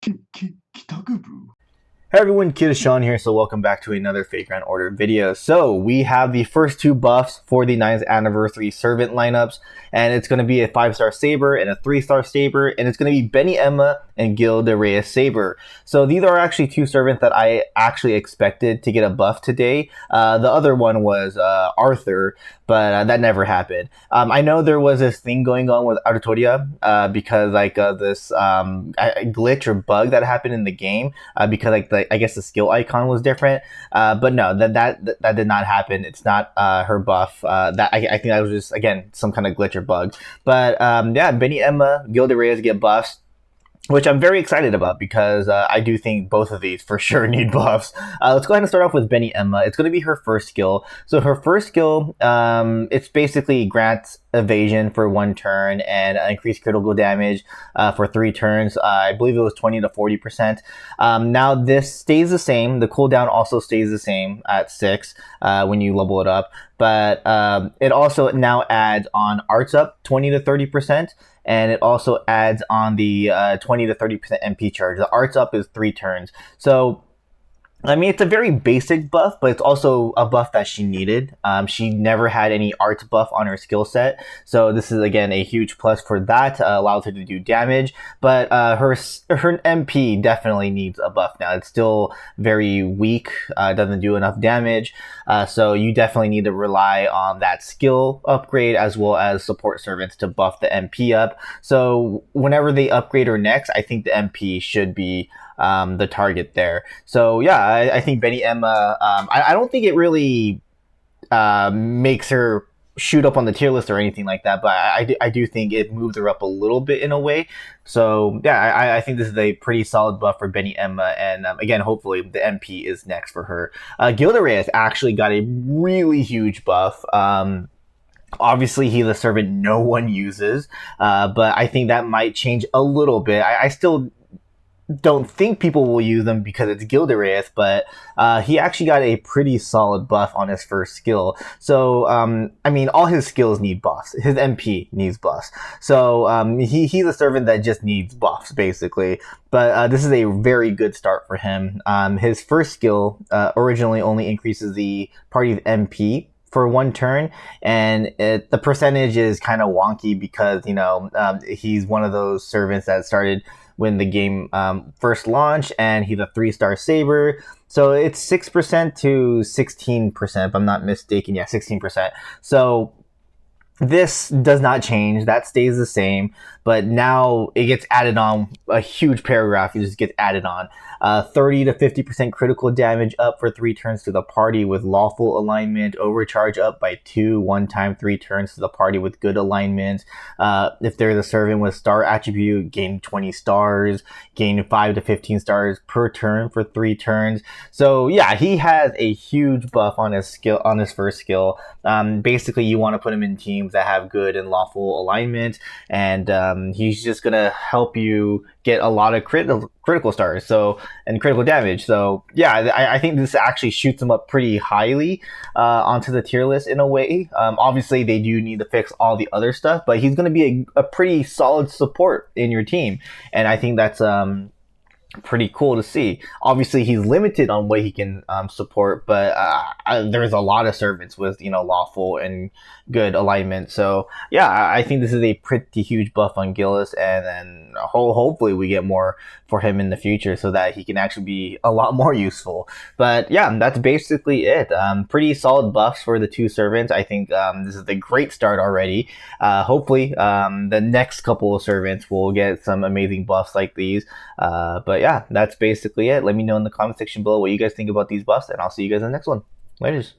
Hey everyone, KitaSean here, so welcome back to another Fake Grand Order video. So we have the first two buffs for the 9th anniversary servant lineups, and it's going to be a 5-star Saber and a 3-star Saber, and it's going to be Beni-Enma and Gilles de Rais Saber. So these are actually two servants that I actually expected to get a buff today. The other one was Arthur, but that never happened. I know there was this thing going on with Artoria because this glitch or bug that happened in the game because I guess the skill icon was different, but no, that did not happen. It's not her buff. That I think that was just, again, some kind of glitch or bug. But yeah, Beni-Enma, Gilles de Rais get buffs, which I'm very excited about because I do think both of these for sure need buffs. Let's go ahead and start off with Beni-Enma. It's going to be her first skill. So her first skill, it's basically grants evasion for 1 turn and increased critical damage for 3 turns. I believe it was 20 to 40%. Now this stays the same. The cooldown also stays the same at 6 when you level it up. But it also now adds on arts up 20 to 30%. And it also adds on the 20 to 30% MP charge. The arts up is 3 turns. So, I mean, it's a very basic buff, but it's also a buff that she needed. She never had any arts buff on her skill set. So this is, again, a huge plus for that. Allows her to do damage. But her MP definitely needs a buff now. It's still very weak. Doesn't do enough damage. So you definitely need to rely on that skill upgrade as well as support servants to buff the MP up. So whenever they upgrade her next, I think the MP should be the target there. So yeah, I think Beni-Enma, I don't think it really makes her shoot up on the tier list or anything like that, but I do think it moves her up a little bit in a way. So yeah, I think this is a pretty solid buff for Beni-Enma, and again, hopefully the MP is next for her. Gilles de Rais actually got a really huge buff. Obviously, he's a servant no one uses, but I think that might change a little bit. I still don't think people will use them because it's Gilles de Rais, but he actually got a pretty solid buff on his first skill. So, I mean, all his skills need buffs. His MP needs buffs. So, he's a servant that just needs buffs, basically. But this is a very good start for him. His first skill originally only increases the party's MP for 1 turn, and the percentage is kind of wonky because, you know, he's one of those servants that started when the game first launched, and he's a 3-star Saber. So it's 6% to 16%, if I'm not mistaken. Yeah, 16%. So this does not change. That stays the same, but now it gets added on. A huge paragraph, it just gets added on. 30 to 50% critical damage up for 3 turns to the party with lawful alignment. Overcharge up by 2 1-time 3 turns to the party with good alignment. If there's a servant with star attribute, gain 20 stars. Gain 5 to 15 stars per turn for 3 turns. So yeah, he has a huge buff on his skill, on his first skill. Basically, you want to put him in teams that have good and lawful alignment, and he's just gonna help you get a lot of critical stars, so, and critical damage. So yeah, I think this actually shoots him up pretty highly onto the tier list in a way. Obviously, they do need to fix all the other stuff, but he's going to be a pretty solid support in your team, and I think that's pretty cool to see. Obviously, he's limited on what he can support, but there's a lot of servants with, you know, lawful and good alignment. So yeah, I think this is a pretty huge buff on Gilles, and then hopefully we get more for him in the future so that he can actually be a lot more useful. But yeah, that's basically it. Pretty solid buffs for the 2 servants. I think this is a great start already. Hopefully the next couple of servants will get some amazing buffs like these. But yeah, that's basically it. Let me know in the comment section below what you guys think about these buffs, and I'll see you guys in the next one. Laters.